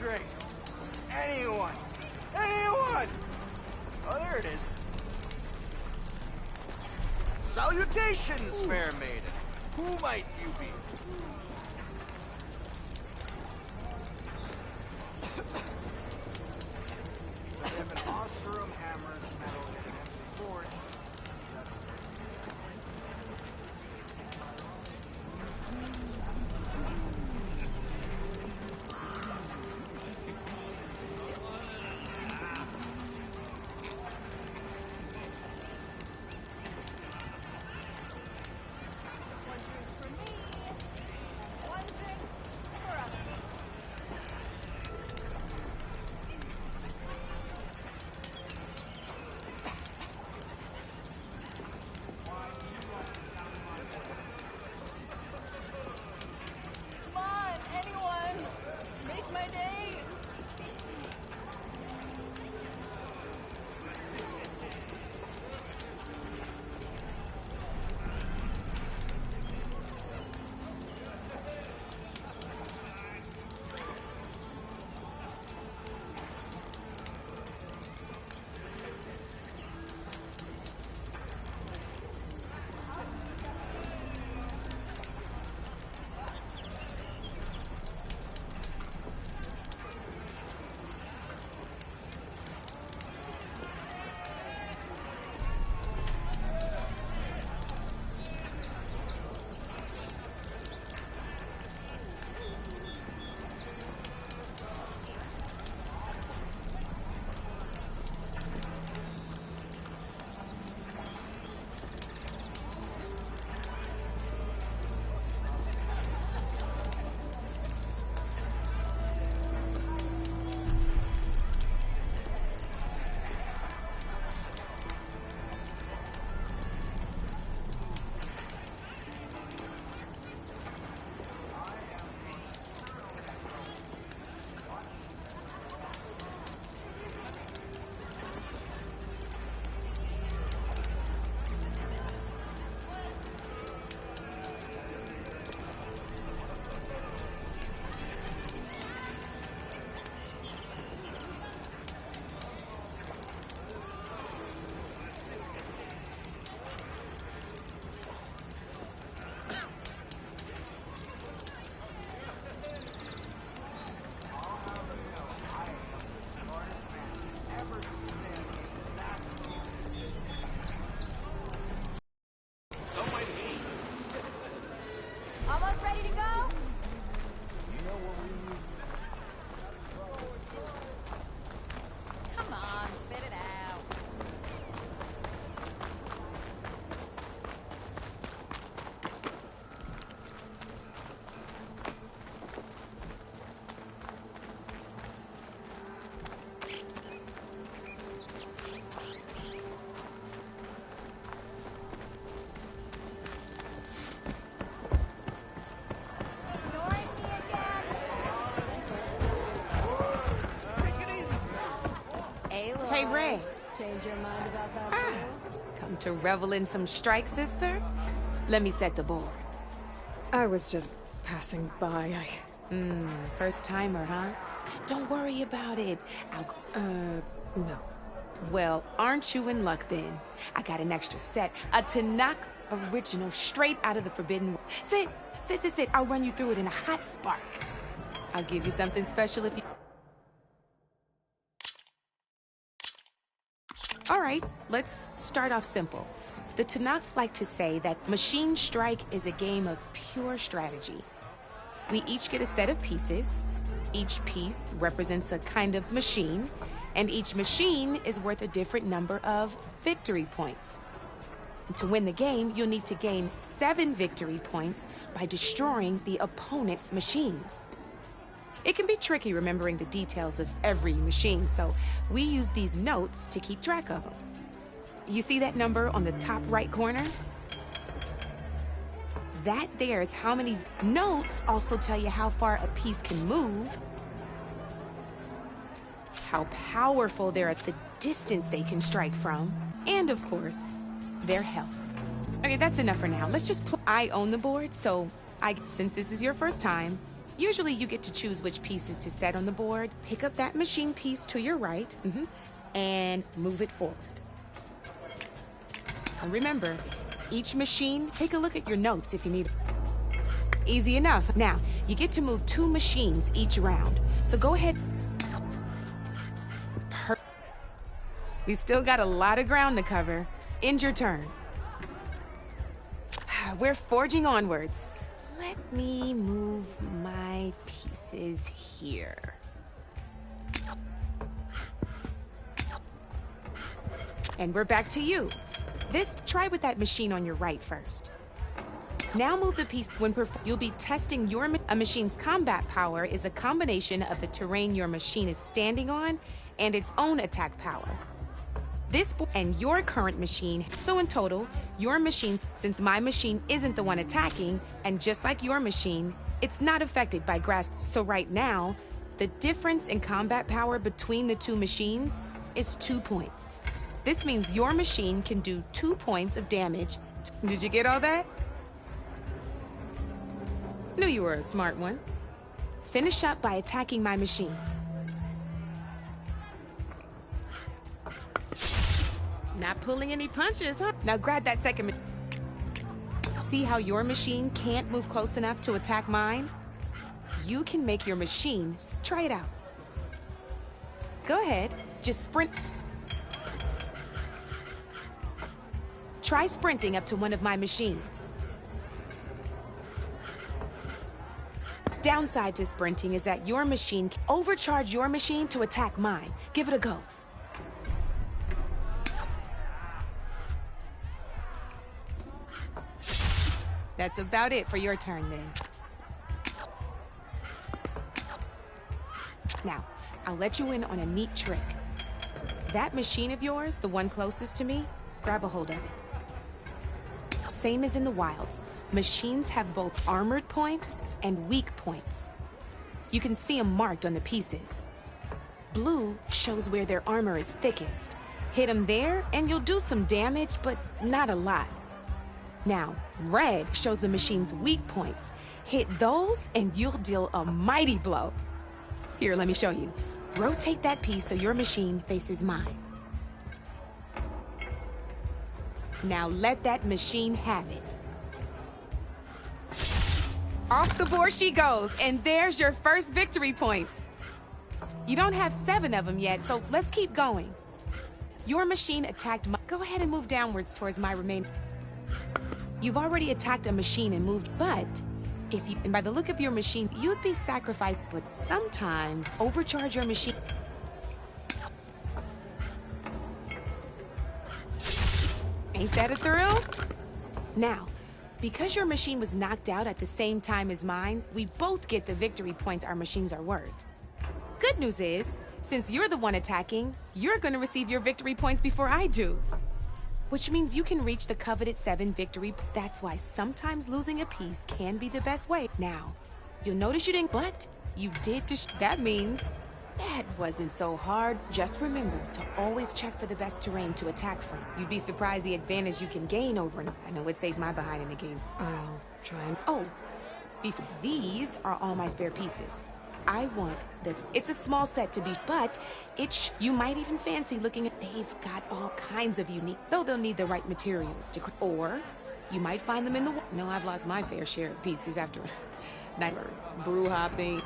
Andre! Anyone! Anyone! Oh, there it is. Salutations, fair maiden. Who might you be? I have an Osterum hammer's metal in an empty forge. Hey, Ray. Change your mind about that? Come to revel in some strike, sister? Let me set the board. I was just passing by. First timer, huh? Don't worry about it. No. Well, aren't you in luck then? I got an extra set, a Tanakh original, straight out of the Forbidden. Sit. I'll run you through it in a hot spark. I'll give you something special if you... All right, let's start off simple. The Tanakh like to say that Machine Strike is a game of pure strategy. We each get a set of pieces. Each piece represents a kind of machine, and each machine is worth a different number of victory points. And to win the game, you'll need to gain 7 victory points by destroying the opponent's machines. It can be tricky remembering the details of every machine, so we use these notes to keep track of them. You see that number on the top right corner? That there is how many notes also tell you how far a piece can move, how powerful they're at the distance they can strike from, and of course, their health. Okay, that's enough for now. Let's just I own the board, so since this is your first time, Usually you get to choose which pieces to set on the board. Pick up that machine piece to your right, and move it forward. And remember, each machine, take a look at your notes if you need it. Easy enough. Now, you get to move 2 machines each round. So go ahead. We still got a lot of ground to cover. End your turn. We're forging onwards. Let me move my pieces here. And we're back to you. Try with that machine on your right first. Now move the piece. You'll be testing a machine's combat power is a combination of the terrain your machine is standing on and its own attack power. This and your current machine. So in total, your machines, since my machine isn't the one attacking, and just like your machine, it's not affected by grass. So right now, the difference in combat power between the 2 machines is 2 points. This means your machine can do 2 points of damage. Did you get all that? Knew you were a smart one. Finish up by attacking my machine. Not pulling any punches, huh? Now grab that second See how your machine can't move close enough to attack mine? You can make your machine. Try it out. Go ahead, just sprint. Try sprinting up to one of my machines. Downside to sprinting is that your machine can overcharge your machine to attack mine. Give it a go. That's about it for your turn then. Now, I'll let you in on a neat trick. That machine of yours, the one closest to me, grab a hold of it. Same as in the wilds, machines have both armored points and weak points. You can see them marked on the pieces. Blue shows where their armor is thickest. Hit them there and you'll do some damage, but not a lot. Now, red shows the machine's weak points. Hit those and you'll deal a mighty blow. Here, let me show you. Rotate that piece so your machine faces mine. Now let that machine have it. Off the board she goes, and there's your first victory points. You don't have 7 of them yet, so let's keep going. Your machine attacked my... Go ahead and move downwards towards my remaining... You've already attacked a machine and moved, but if you... And by the look of your machine, you'd be sacrificed, but sometimes overcharge your machine. Ain't that a thrill? Now, because your machine was knocked out at the same time as mine, we both get the victory points our machines are worth. Good news is, since you're the one attacking, you're gonna receive your victory points before I do. Which means you can reach the coveted 7 victory. That's why sometimes losing a piece can be the best way. Now, you'll notice you didn't, but you did. That means that wasn't so hard. Just remember to always check for the best terrain to attack from. You'd be surprised the advantage you can gain over it. I know it saved my behind in the game. I'll try and... Oh, these are all my spare pieces. I want this. It's a small set to be, but you might even fancy looking at. They've got all kinds of unique, though they'll need the right materials to. Or you might find them in the. No, I've lost my fair share of pieces after night brew hopping.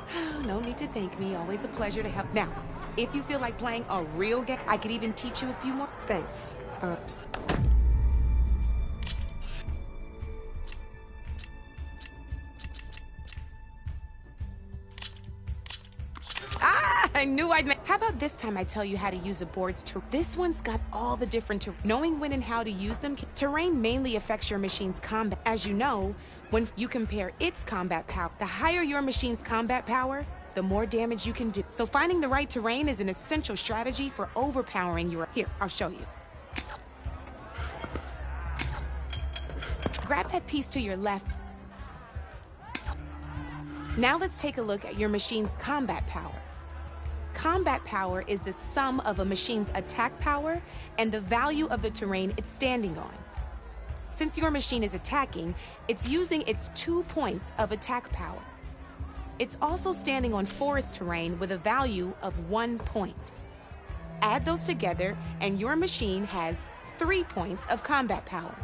No need to thank me. Always a pleasure to help. Now, if you feel like playing a real game, I could even teach you a few more. Thanks. I knew I'd make. How about this time I tell you how to use a board's terrain? This one's got all the different knowing when and how to use them. Terrain mainly affects your machine's combat. As you know, when you compare its combat power, the higher your machine's combat power, the more damage you can do. So finding the right terrain is an essential strategy for overpowering your... Here, I'll show you. Grab that piece to your left. Now let's take a look at your machine's combat power. Combat power is the sum of a machine's attack power and the value of the terrain it's standing on. Since your machine is attacking, it's using its 2 points of attack power. It's also standing on forest terrain with a value of 1 point. Add those together, and your machine has 3 points of combat power.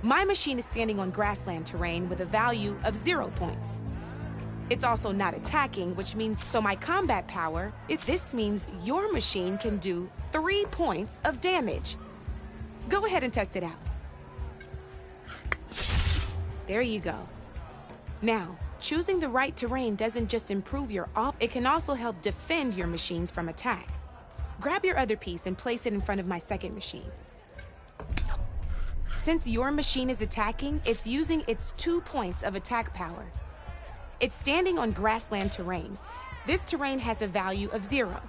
My machine is standing on grassland terrain with a value of 0 points. It's also not attacking, which means, so my combat power, this means your machine can do 3 points of damage. Go ahead and test it out. There you go. Now, choosing the right terrain doesn't just improve your it can also help defend your machines from attack. Grab your other piece and place it in front of my second machine. Since your machine is attacking, it's using its 2 points of attack power. It's standing on grassland terrain. This terrain has a value of 0.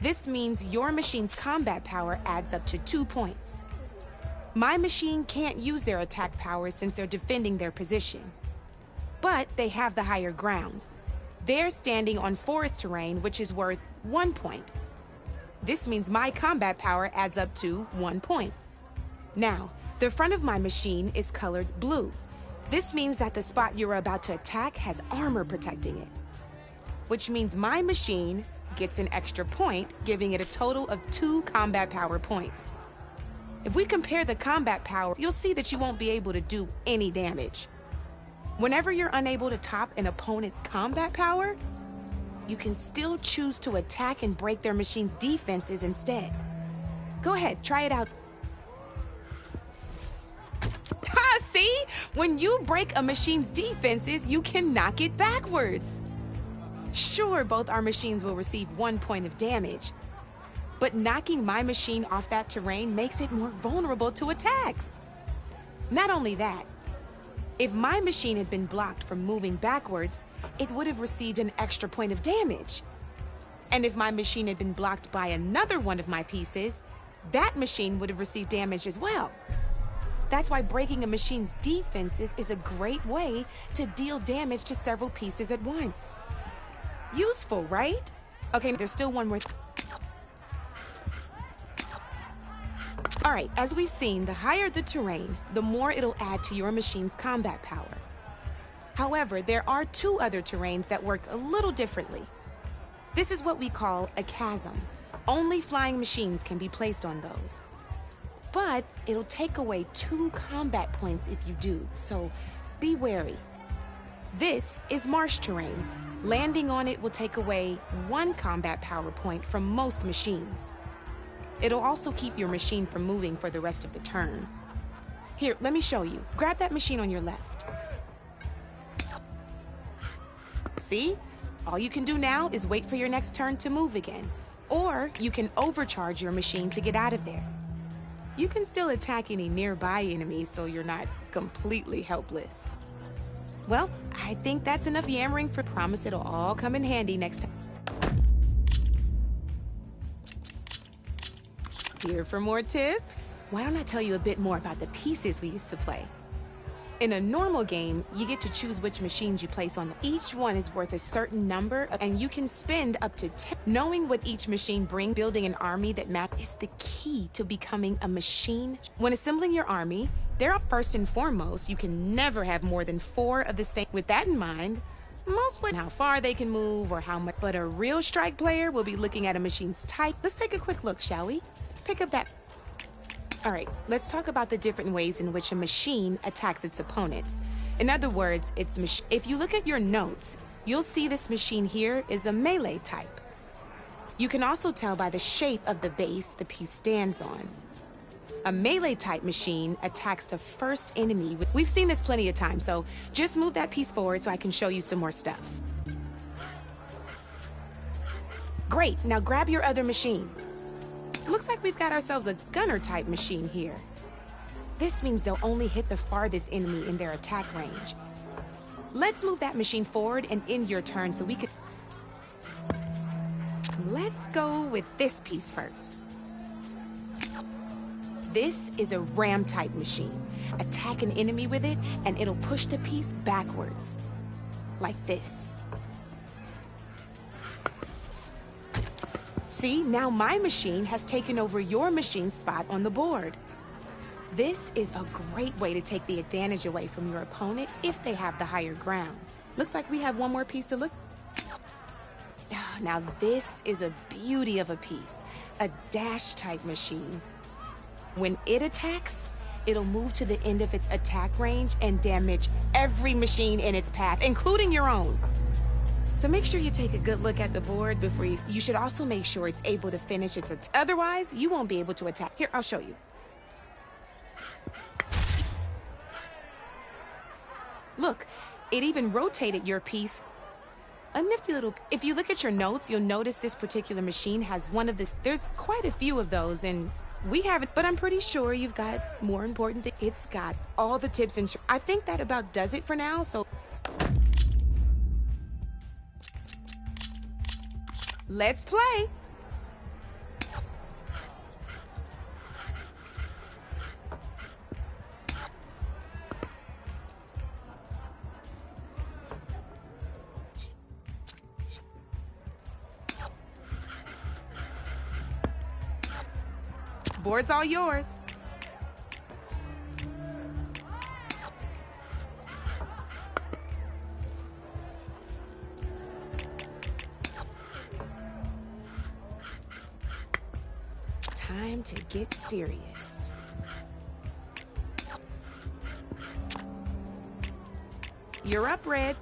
This means your machine's combat power adds up to 2 points. My machine can't use their attack power since they're defending their position. But they have the higher ground. They're standing on forest terrain, which is worth 1 point. This means my combat power adds up to 1 point. Now, the front of my machine is colored blue. This means that the spot you're about to attack has armor protecting it, which means my machine gets an extra point, giving it a total of 2 combat power points. If we compare the combat power, you'll see that you won't be able to do any damage. Whenever you're unable to top an opponent's combat power, you can still choose to attack and break their machine's defenses instead. Go ahead, try it out. Ha, see? When you break a machine's defenses, you can knock it backwards. Sure, both our machines will receive 1 point of damage, but knocking my machine off that terrain makes it more vulnerable to attacks. Not only that, if my machine had been blocked from moving backwards, it would have received an extra point of damage. And if my machine had been blocked by another one of my pieces, that machine would have received damage as well. That's why breaking a machine's defenses is a great way to deal damage to several pieces at once. Useful, right? Okay, there's still one more. All right, as we've seen, the higher the terrain, the more it'll add to your machine's combat power. However, there are 2 other terrains that work a little differently. This is what we call a chasm. Only flying machines can be placed on those. But it'll take away 2 combat points if you do, so be wary. This is marsh terrain. Landing on it will take away 1 combat power point from most machines. It'll also keep your machine from moving for the rest of the turn. Here, let me show you. Grab that machine on your left. See? All you can do now is wait for your next turn to move again. Or you can overcharge your machine to get out of there. You can still attack any nearby enemies so you're not completely helpless. Well, I think that's enough yammering for promise it'll all come in handy next time. Here for more tips? Why don't I tell you a bit more about the pieces we used to play? In a normal game, you get to choose which machines you place on. Each one is worth a certain number, and you can spend up to 10. Knowing what each machine brings, building an army that matters, is the key to becoming a machine. When assembling your army, first and foremost, you can never have more than 4 of the same. With that in mind, most players how far they can move or how much. But a real strike player will be looking at a machine's type. Let's take a quick look, shall we? Pick up that. All right, let's talk about the different ways in which a machine attacks its opponents. In other words, if you look at your notes, you'll see this machine here is a melee type. You can also tell by the shape of the base the piece stands on. A melee type machine attacks the first enemy. We've seen this plenty of times, so just move that piece forward so I can show you some more stuff. Great, now grab your other machine. Looks like we've got ourselves a gunner type machine here. This means they'll only hit the farthest enemy in their attack range. Let's move that machine forward and end your turn so we could... Let's go with this piece first. This is a ram type machine. Attack an enemy with it and it'll push the piece backwards. Like this. See, now my machine has taken over your machine's spot on the board. This is a great way to take the advantage away from your opponent if they have the higher ground. Looks like we have one more piece to look. Now this is a beauty of a piece, a dash type machine. When it attacks, it'll move to the end of its attack range and damage every machine in its path, including your own. So make sure you take a good look at the board before you should also make sure it's able to finish its attack. Otherwise, you won't be able to attack. Here, I'll show you. Look, it even rotated your piece. A nifty little... If you look at your notes, you'll notice this particular machine has one of this. There's quite a few of those, and we haven't, but I'm pretty sure you've got more important things. It's got all the tips and... I think that about does it for now, so... Let's play! Board's all yours. Time to get serious. You're up, Red.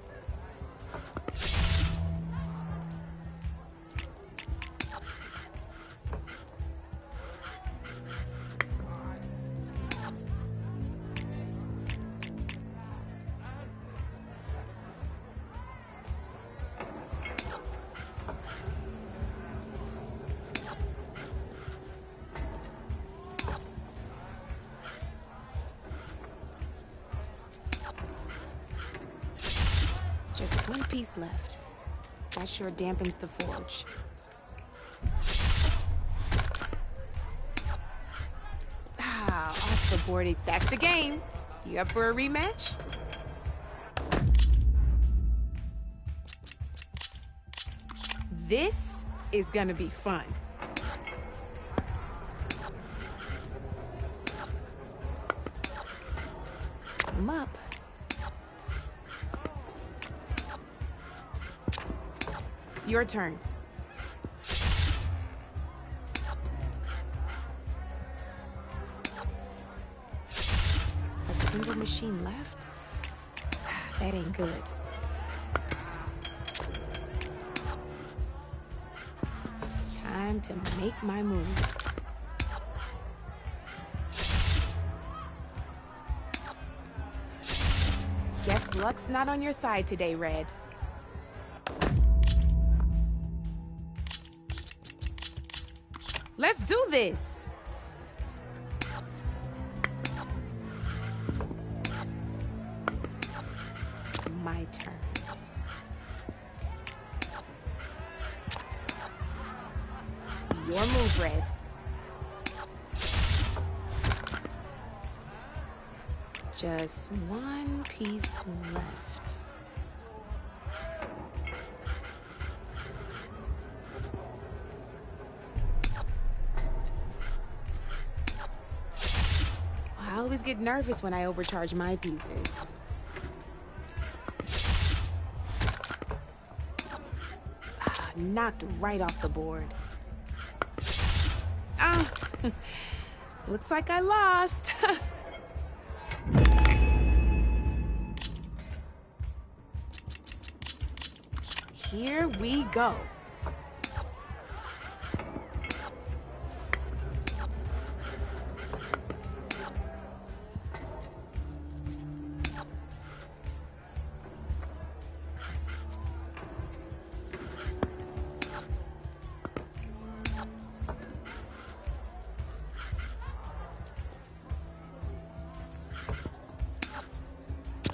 Just one piece left. That sure dampens the forge. Off the board. That's the game. You up for a rematch? This is gonna be fun. I'm up. Your turn. A single machine left? That ain't good. Time to make my move. Guess luck's not on your side today, Red. Let's do this! My turn. Your move, Red. Just one piece left. I always get nervous when I overcharge my pieces. Knocked right off the board. Ah, looks like I lost. Here we go.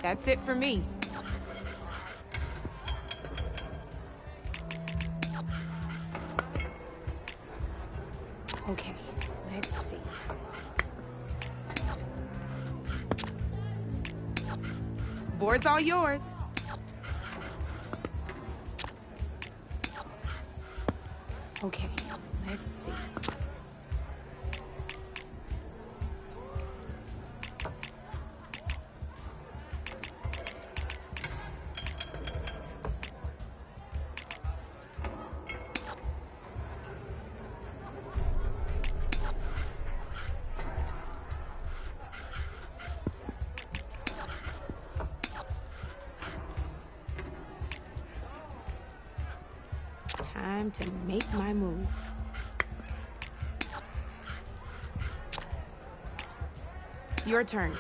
That's it for me. Okay, let's see. Board's all yours. Okay, let's see. Time to make my move. Your turn.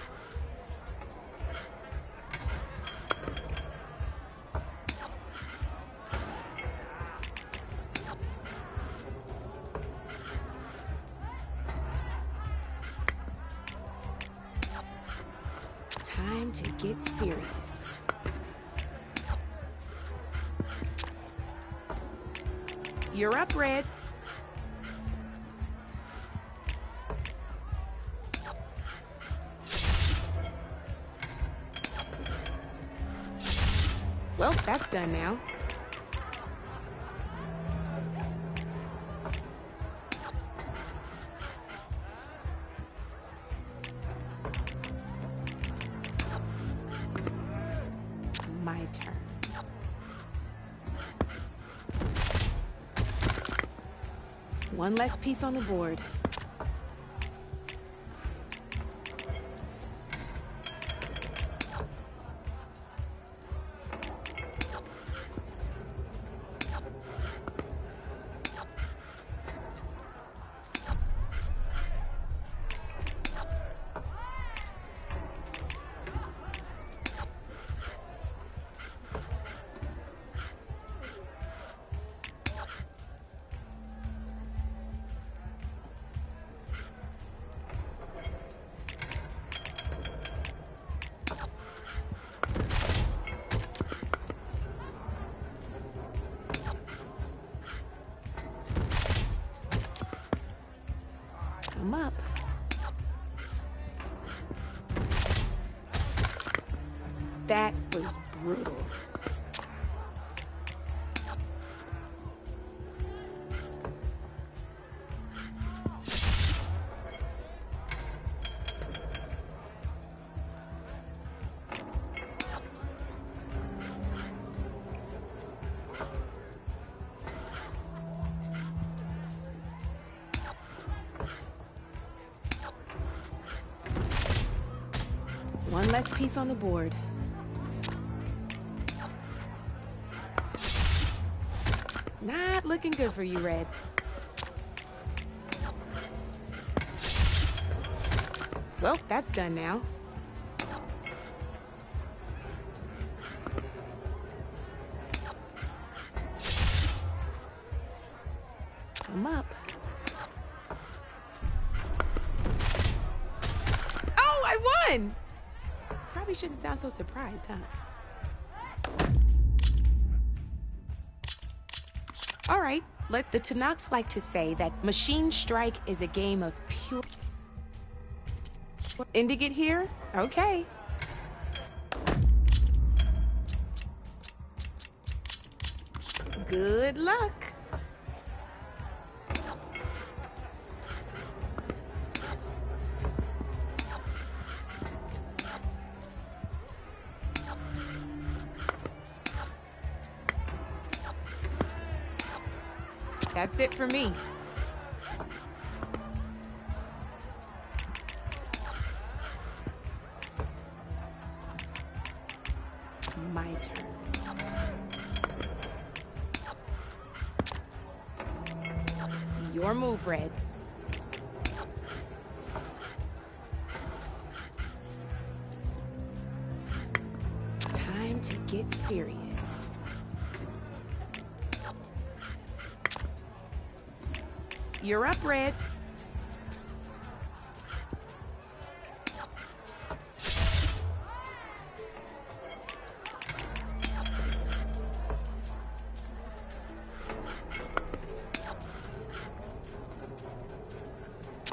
Time to get serious. You're up, Red. Well, that's done now. My turn. One less piece on the board. I'm up. That was brutal. One less piece on the board. Not looking good for you, Red. Well, that's done now. I'm up. Oh, I won! Probably shouldn't sound so surprised, huh? All right, the Tanakh like to say that Machine Strike is a game of pure... Indigate here? Okay. Good luck. That's it for me. My turn. Your move, Red. Time to get serious. You're up, Red.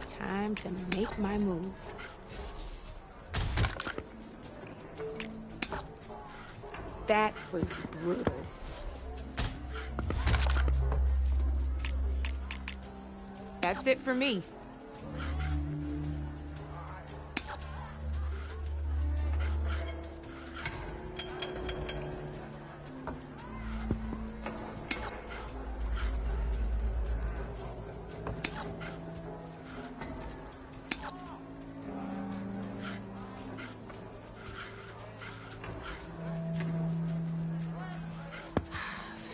Time to make my move. That was brutal. That's it for me.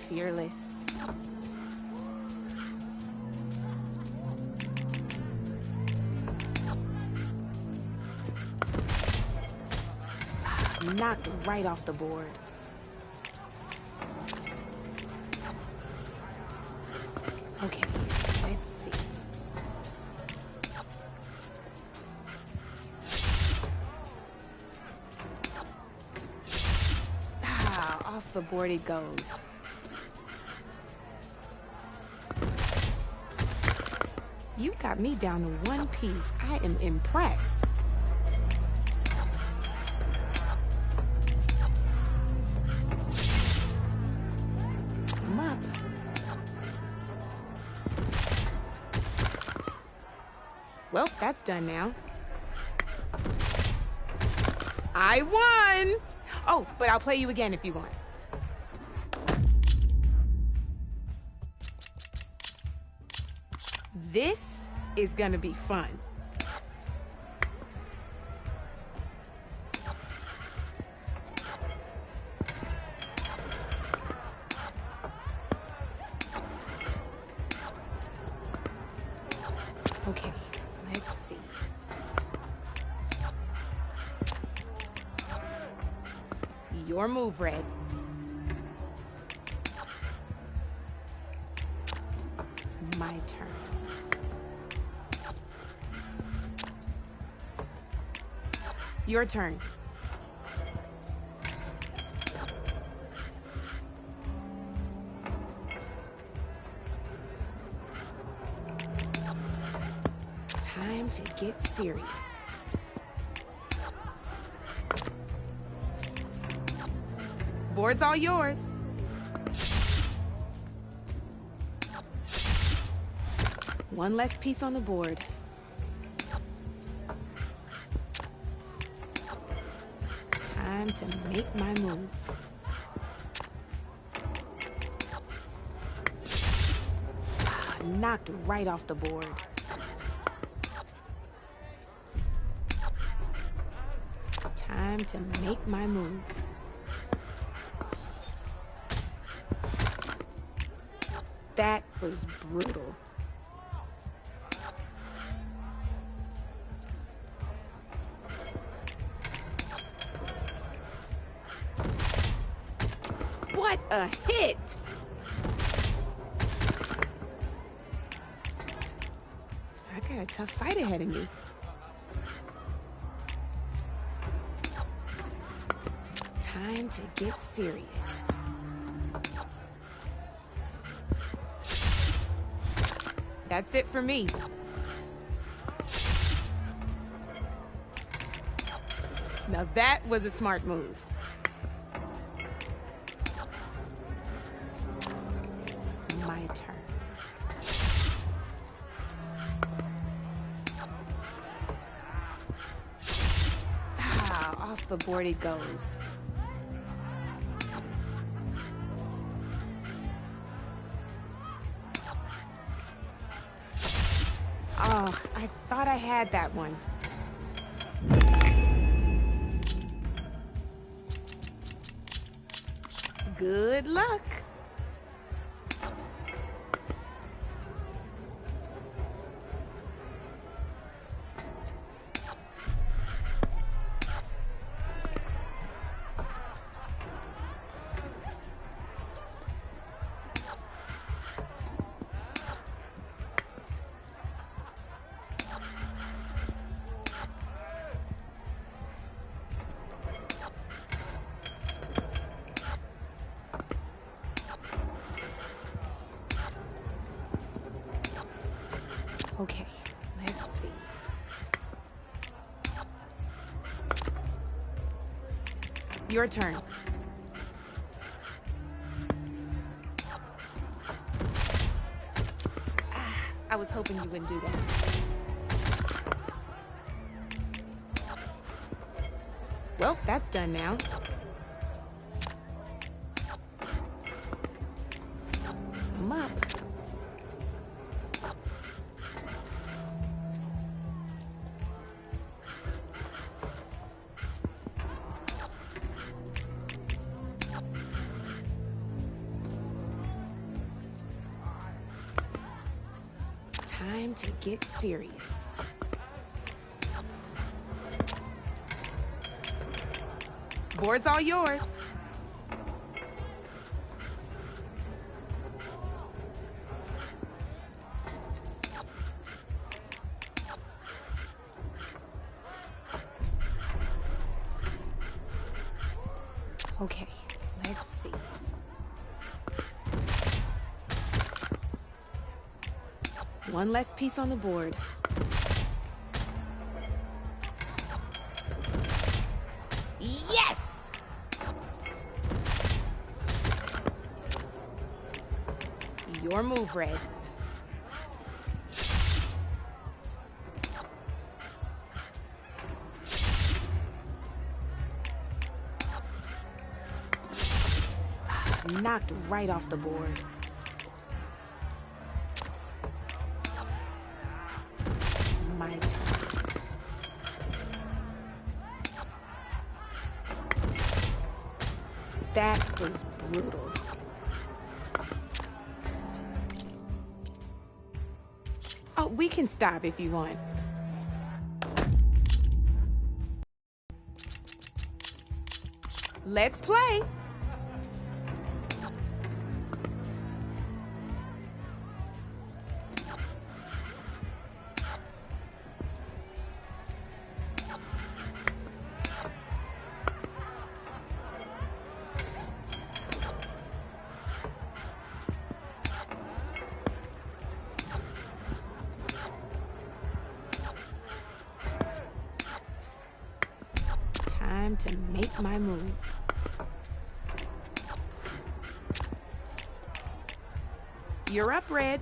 Fearless. knocked right off the board. Okay, let's see. Ah, off the board it goes. You got me down to one piece. I am impressed. I'm up. Well, that's done now. I won! Oh, but I'll play you again if you want. This is gonna be fun. Okay, let's see. Your move, Red. My turn. Your turn. Time to get serious. Board's all yours. One less piece on the board. Time to make my move. Knocked right off the board. Time to make my move. That was brutal. What a hit! I got a tough fight ahead of me. Time to get serious. That's it for me. Now that was a smart move. My turn. Ah, off the board it goes. Oh, I thought I had that one. Good luck. Okay, let's see. Your turn. I was hoping you wouldn't do that. Well, that's done now. I'm up. Time to get serious. Board's all yours. Okay, let's see. One less piece on the board. Yes! Your move, Red. Knocked right off the board. My turn. That was brutal. Oh, we can stop if you want. Let's play. Time to make my move. You're up, Red.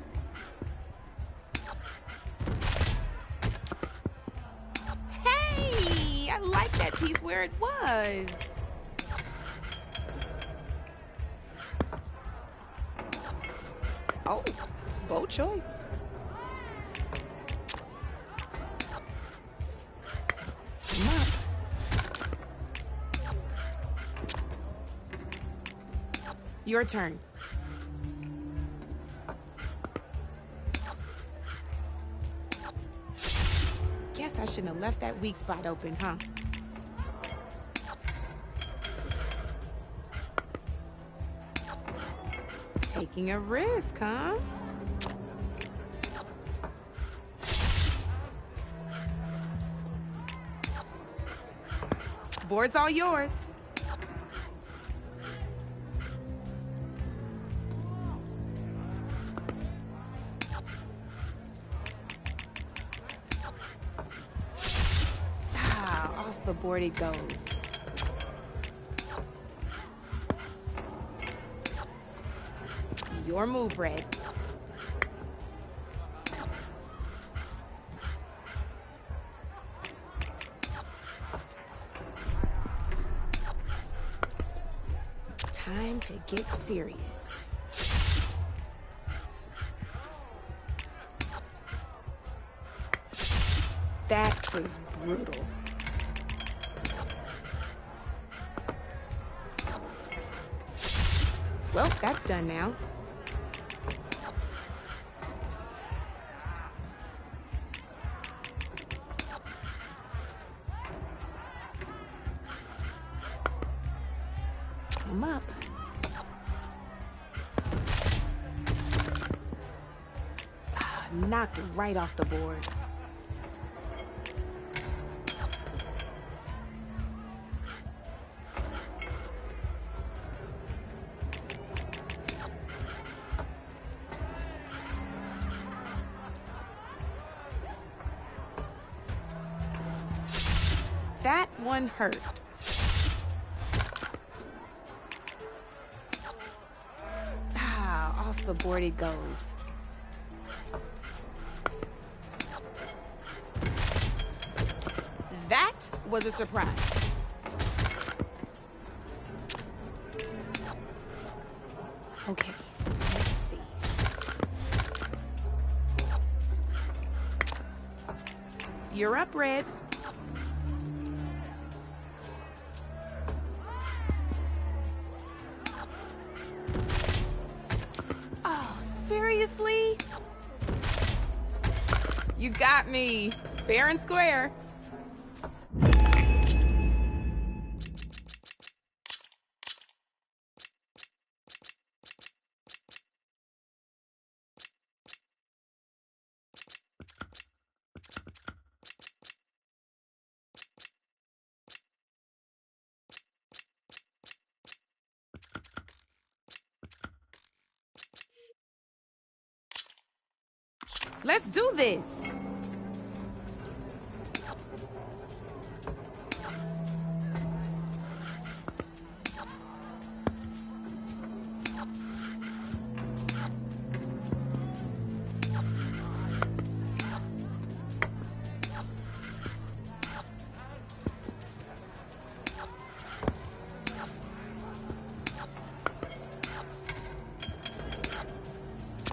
Hey, I like that piece where it was. Oh, bold choice. Come up. Your turn. Guess I shouldn't have left that weak spot open, huh? Taking a risk, huh? Board's all yours. Off the board it goes. Your move, Red. Time to get serious. That was brutal. Well, that's done now. I'm up. Knocked right off the board. That one hurt. Off the board it goes. That was a surprise. Okay, let's see. You're up, Red. Seriously? You got me. Fair and square. Let's do this.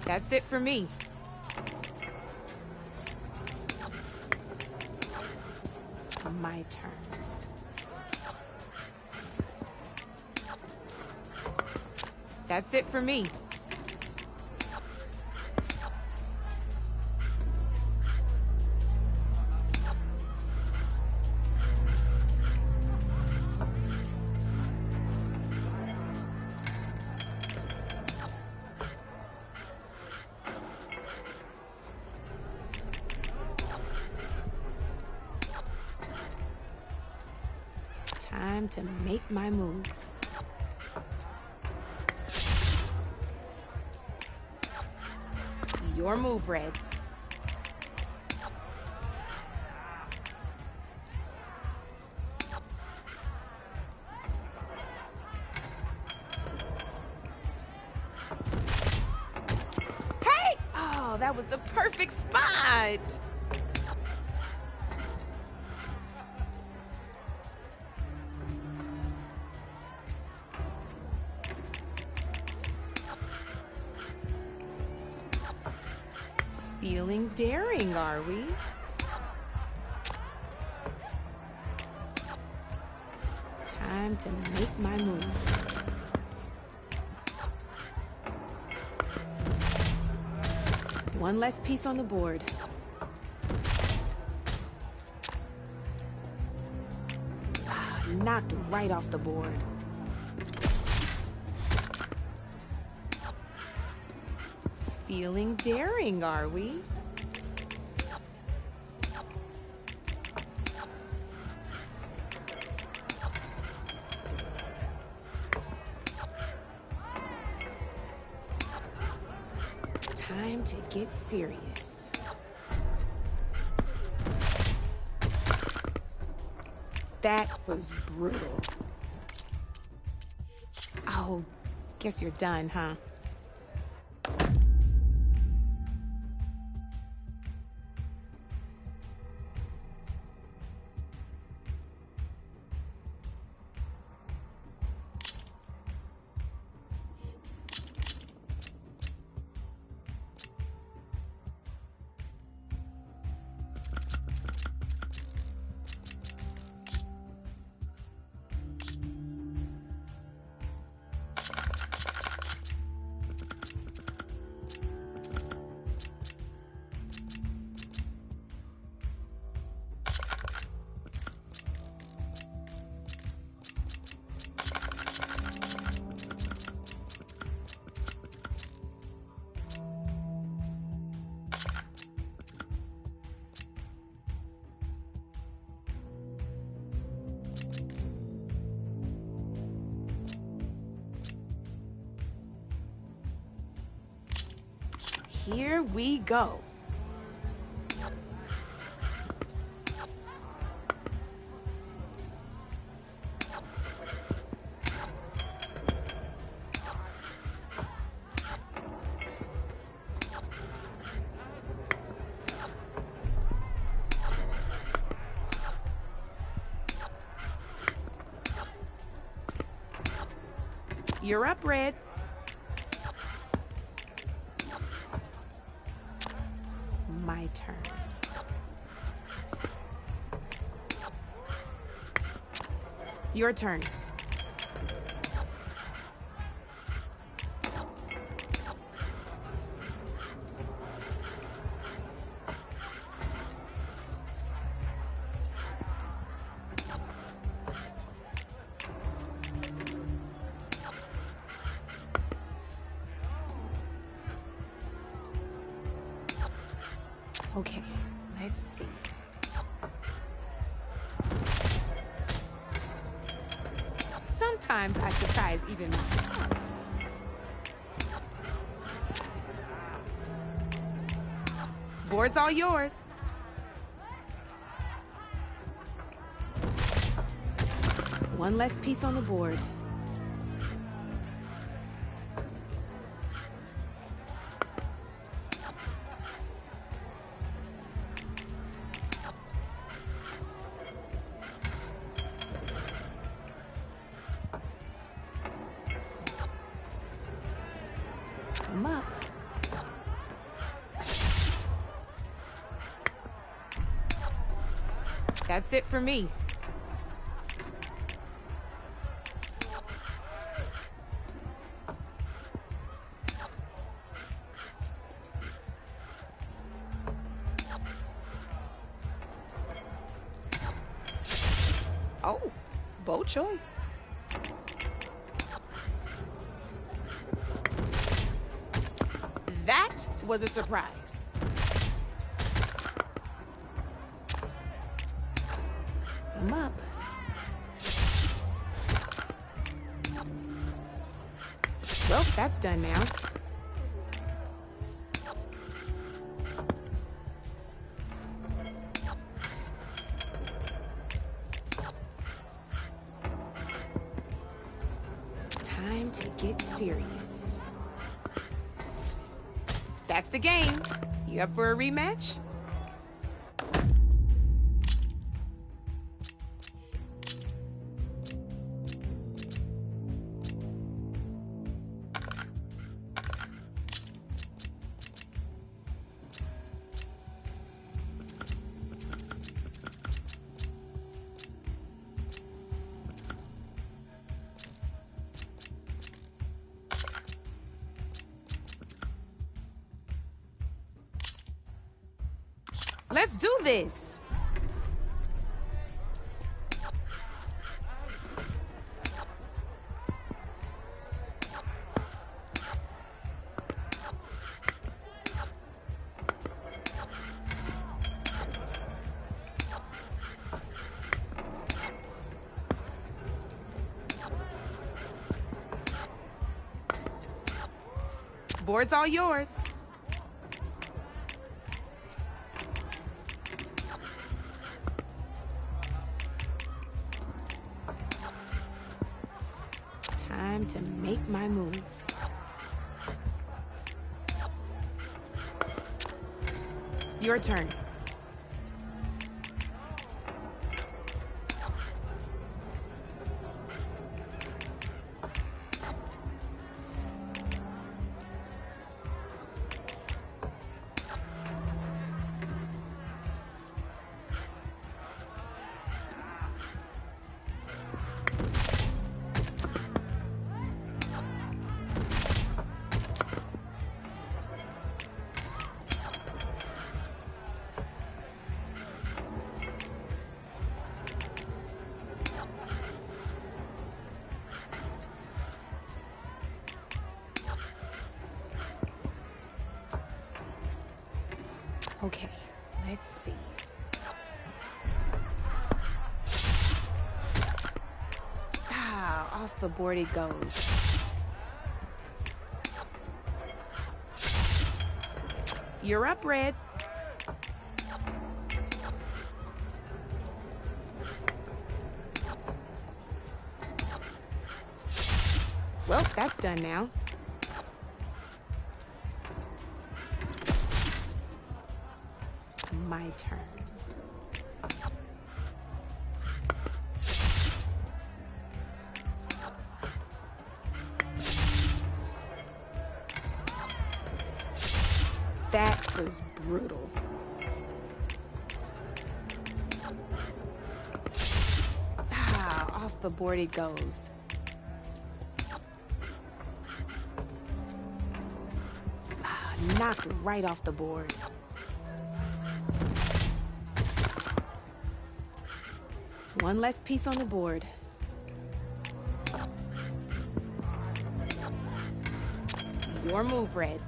That's it for me. My turn. That's it for me. Time to make my move. Your move, Red. Hey! Oh, that was the perfect spot. Feeling daring, are we? Time to make my move. One less piece on the board. Knocked right off the board. Feeling daring, are we? Time to get serious. That was brutal. Oh, guess you're done, huh? Here we go. You're up, Red. My turn. Your turn. Okay, let's see. Sometimes I surprise even myself. Board's all yours. One less piece on the board. Come up. That's it for me. Oh, bold choice. That was a surprise. I'm up. Well, that's done now. Time to get serious. That's the game. You up for a rematch? Let's do this. Board's all yours. Time to make my move. Your turn. Okay, let's see. Ah, off the board it goes. You're up, Red. Well, that's done now. My turn. That was brutal. Ah, off the board it goes. Ah, knocked right off the board. One less piece on the board. Your move, Red.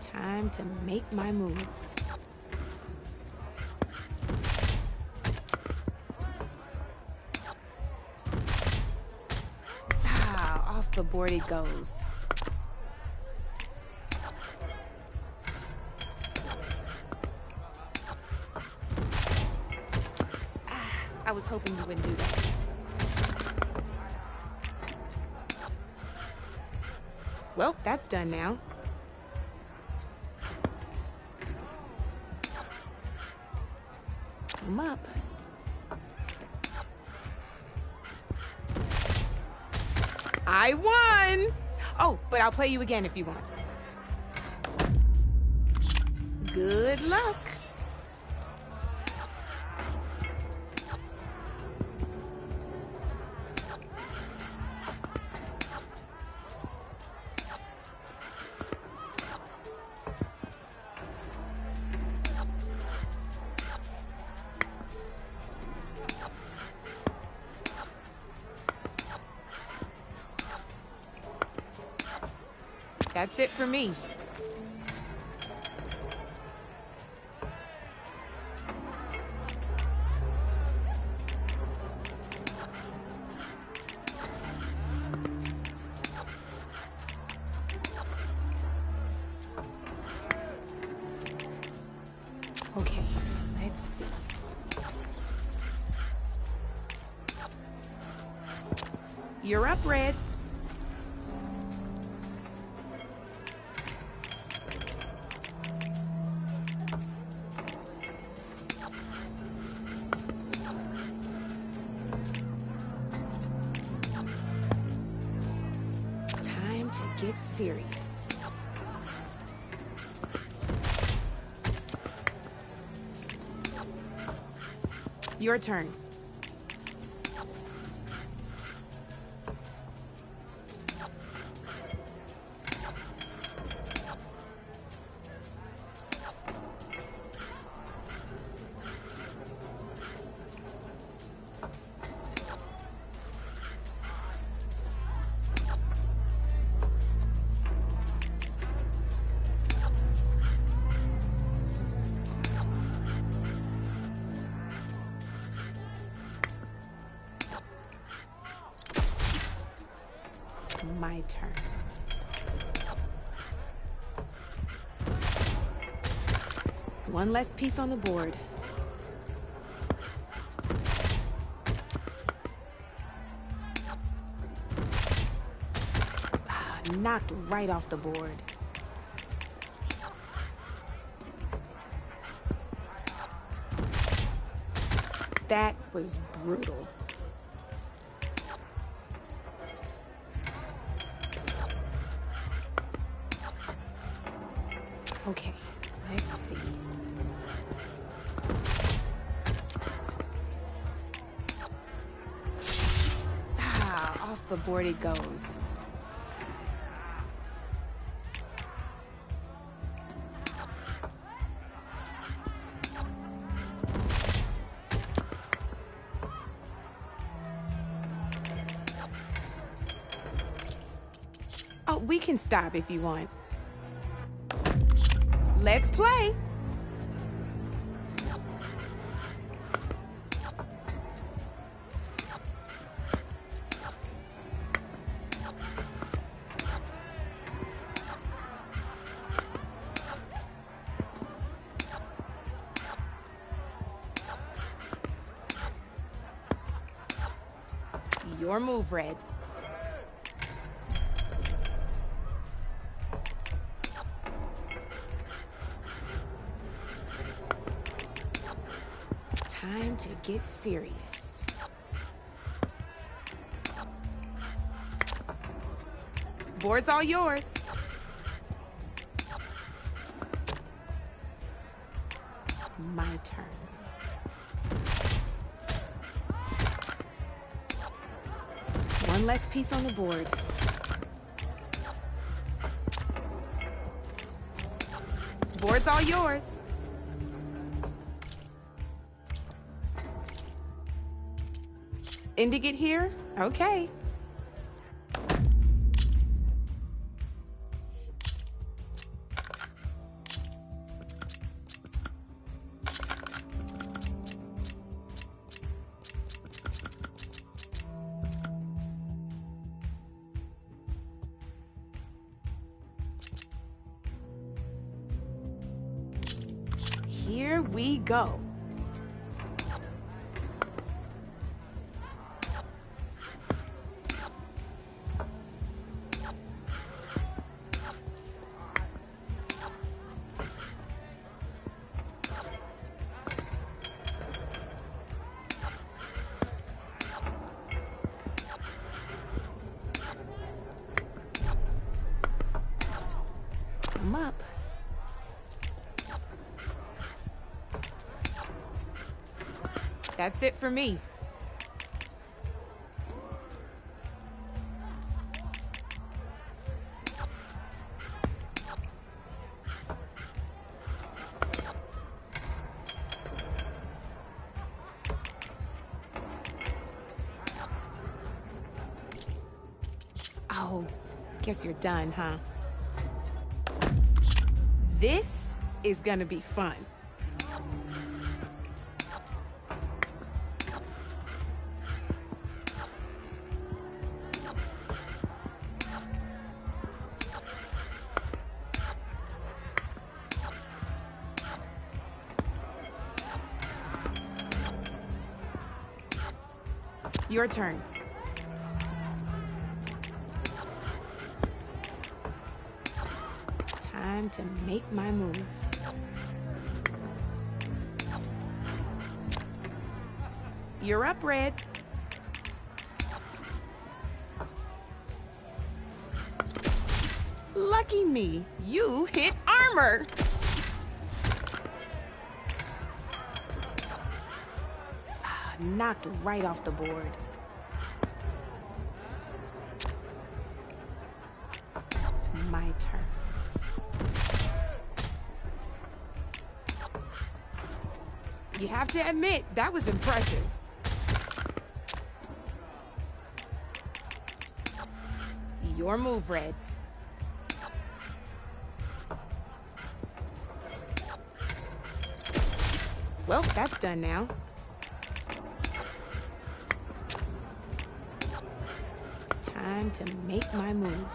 Time to make my move. board it goes. I was hoping you wouldn't do that. Well, that's done now. I'm up. I won! Oh, but I'll play you again if you want. Good luck. That's it for me. Okay, let's see. You're up, Red. Time to get serious. Your turn. My turn. One less piece on the board. Knocked right off the board. That was brutal. Okay, let's see. Off the board it goes. Oh, we can stop if you want. Let's play. Your move, Red. Time to get serious. Board's all yours. My turn. One less piece on the board. Board's all yours. Ending it here? Okay. here we go. Come up. That's it for me. Oh, guess you're done, huh? This is gonna be fun. Your turn. Time to make my move. You're up, Red. Lucky me, you hit armor. Knocked right off the board. My turn. You have to admit, that was impressive. Your move, Red. Well, that's done now. Time to make my move.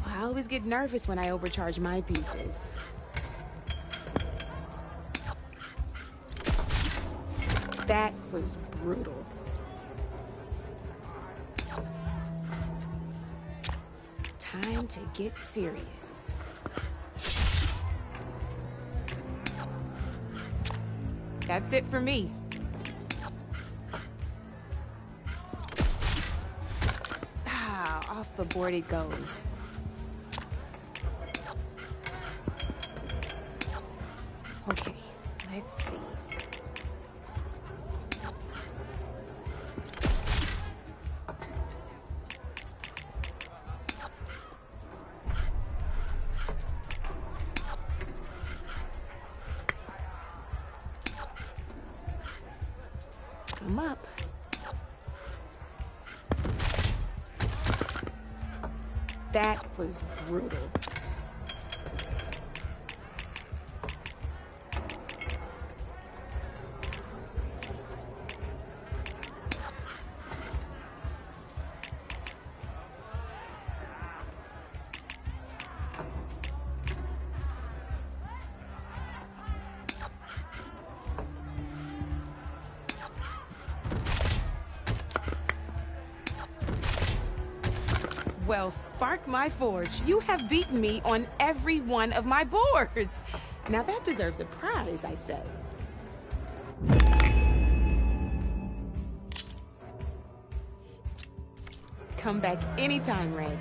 I always get nervous when I overcharge my pieces. That was brutal. Time to get serious. That's it for me. Off the board it goes. Okay, let's see. Come up. That was brutal. Well, spark my forge. You have beaten me on every one of my boards. Now that deserves a prize, I say. Come back anytime, Red.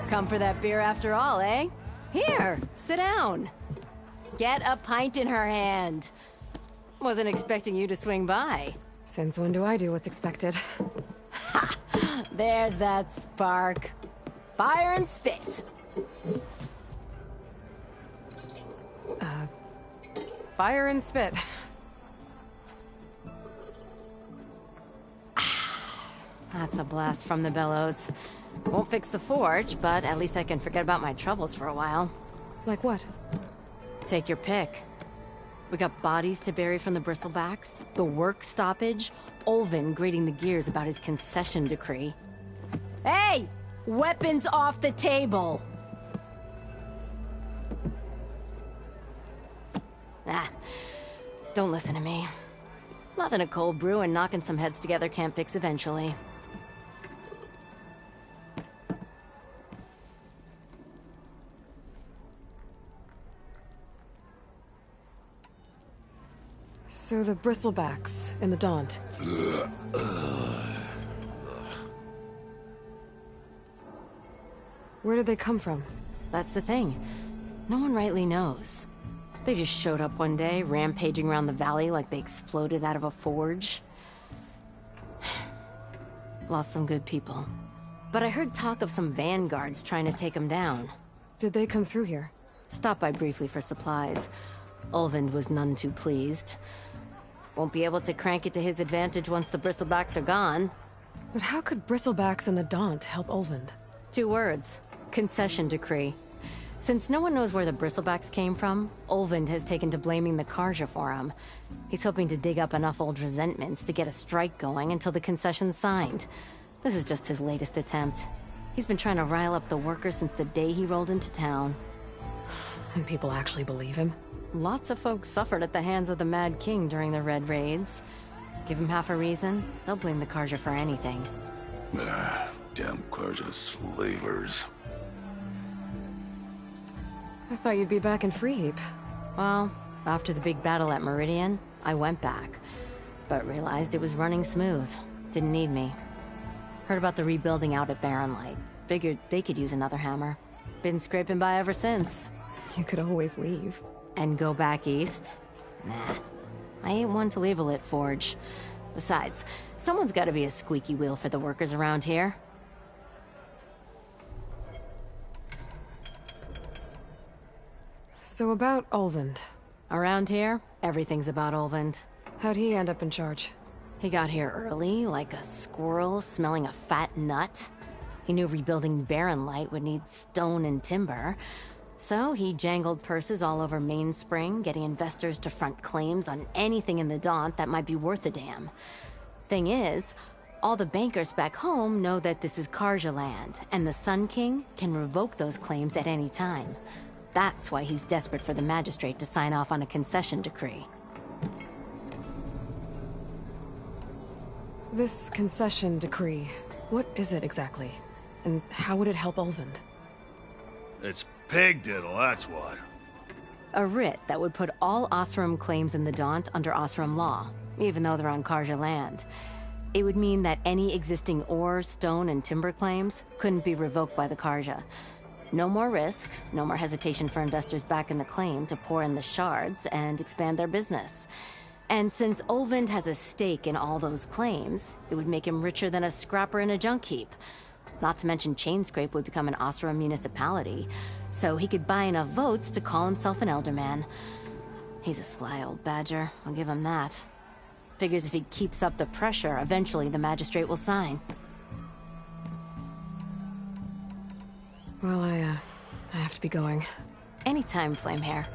Come for that beer after all, eh? Here, sit down. Get a pint in her hand. Wasn't expecting you to swing by. Since when do I do what's expected? Ha! There's that spark. Fire and spit. Fire and spit. That's a blast from the bellows. Won't fix the forge, but at least I can forget about my troubles for a while. Like what? Take your pick. We got bodies to bury from the bristlebacks, the work stoppage, Olvin grating the gears about his concession decree. Hey! Weapons off the table! Ah, don't listen to me. Nothing a cold brew and knocking some heads together can't fix eventually. So the bristlebacks in the Daunt. Where did they come from? That's the thing. No one rightly knows. They just showed up one day, rampaging around the valley like they exploded out of a forge. Lost some good people. But I heard talk of some vanguards trying to take them down. Did they come through here? Stopped by briefly for supplies. Ulvund was none too pleased. Won't be able to crank it to his advantage once the bristlebacks are gone. But how could bristlebacks and the Daunt help Ulvund? 2 words. Concession decree. Since no one knows where the bristlebacks came from, Ulvund has taken to blaming the Karja for him. He's hoping to dig up enough old resentments to get a strike going until the concession's signed. This is just his latest attempt. He's been trying to rile up the workers since the day he rolled into town. And people actually believe him? Lots of folks suffered at the hands of the Mad King during the Red Raids. Give him half a reason, they'll blame the Karja for anything. Damn Karja slavers. I thought you'd be back in Freeheap. Well, after the big battle at Meridian, I went back. But realized it was running smooth. Didn't need me. Heard about the rebuilding out at Barren Light. Figured they could use another hammer. Been scraping by ever since. You could always leave. And go back east? Nah. I ain't one to leave a lit forge. Besides, someone's gotta be a squeaky wheel for the workers around here. So about Ulvund. Around here, everything's about Ulvund. How'd he end up in charge? He got here early, like a squirrel smelling a fat nut. He knew rebuilding Barren Light would need stone and timber. So he jangled purses all over Mainspring, getting investors to front claims on anything in the Daunt that might be worth a damn. Thing is, all the bankers back home know that this is Karja land, and the Sun King can revoke those claims at any time. That's why he's desperate for the magistrate to sign off on a concession decree. This concession decree, what is it exactly? And how would it help Ulvund? It's pig diddle, that's what. A writ that would put all Osram claims in the Daunt under Osram law, even though they're on Karja land. It would mean that any existing ore, stone, and timber claims couldn't be revoked by the Karja. No more risk, no more hesitation for investors back in the claim to pour in the shards and expand their business. And since Ulvund has a stake in all those claims, it would make him richer than a scrapper in a junk heap. Not to mention Chainscrape would become an Osram municipality, so he could buy enough votes to call himself an elderman. He's a sly old badger, I'll give him that. Figures if he keeps up the pressure, eventually the magistrate will sign. Well, I have to be going. Anytime, Flamehair.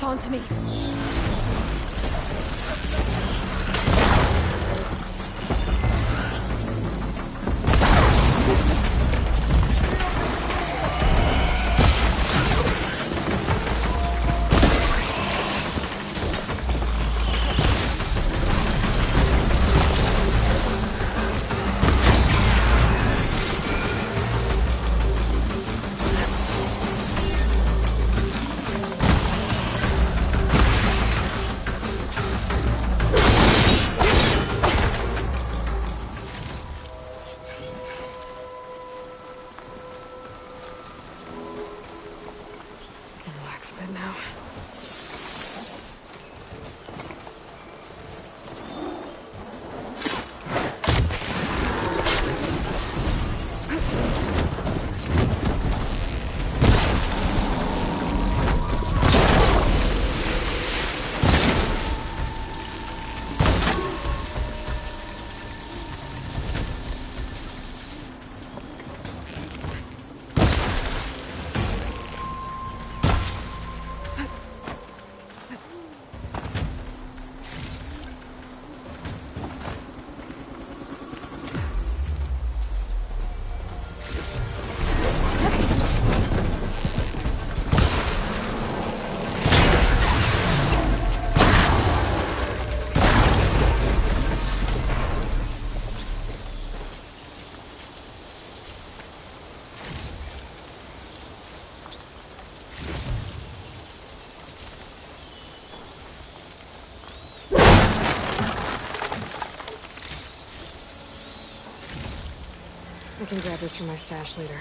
onto me. Relax a bit now. I can grab this from my stash later.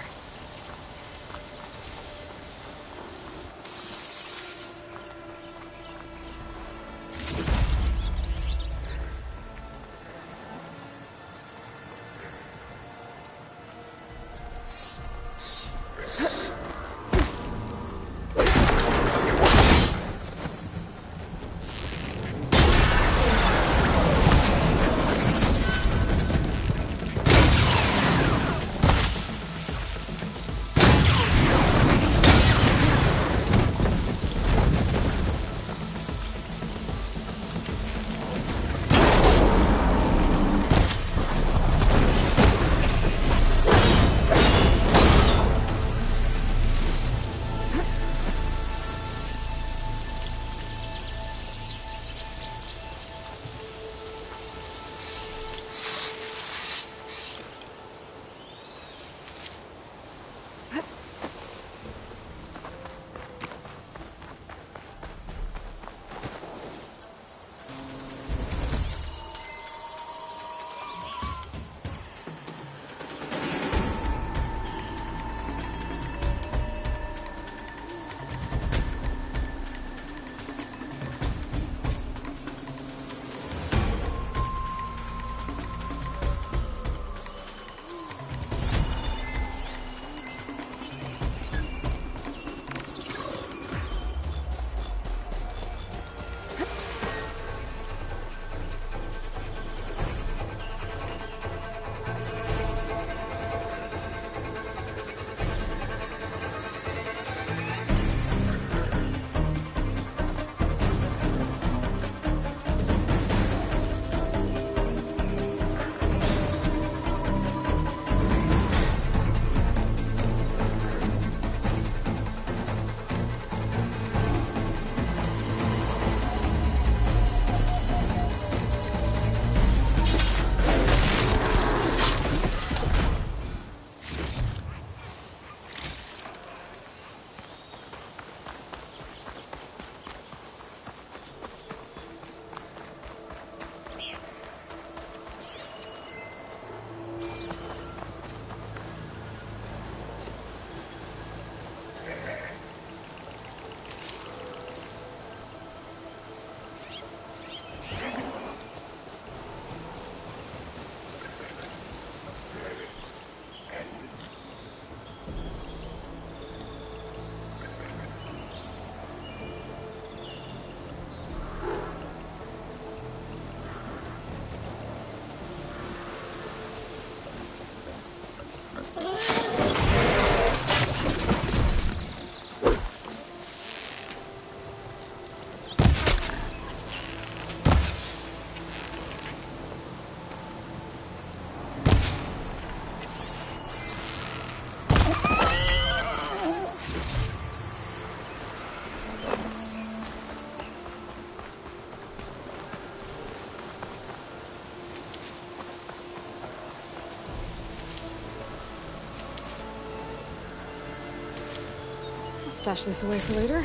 Stash this away for later.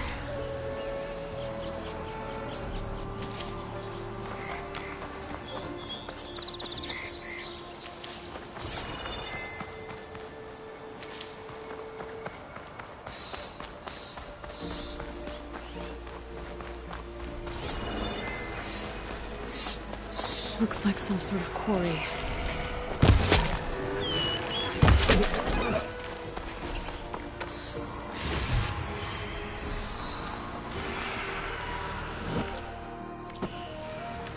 Looks like some sort of quarry.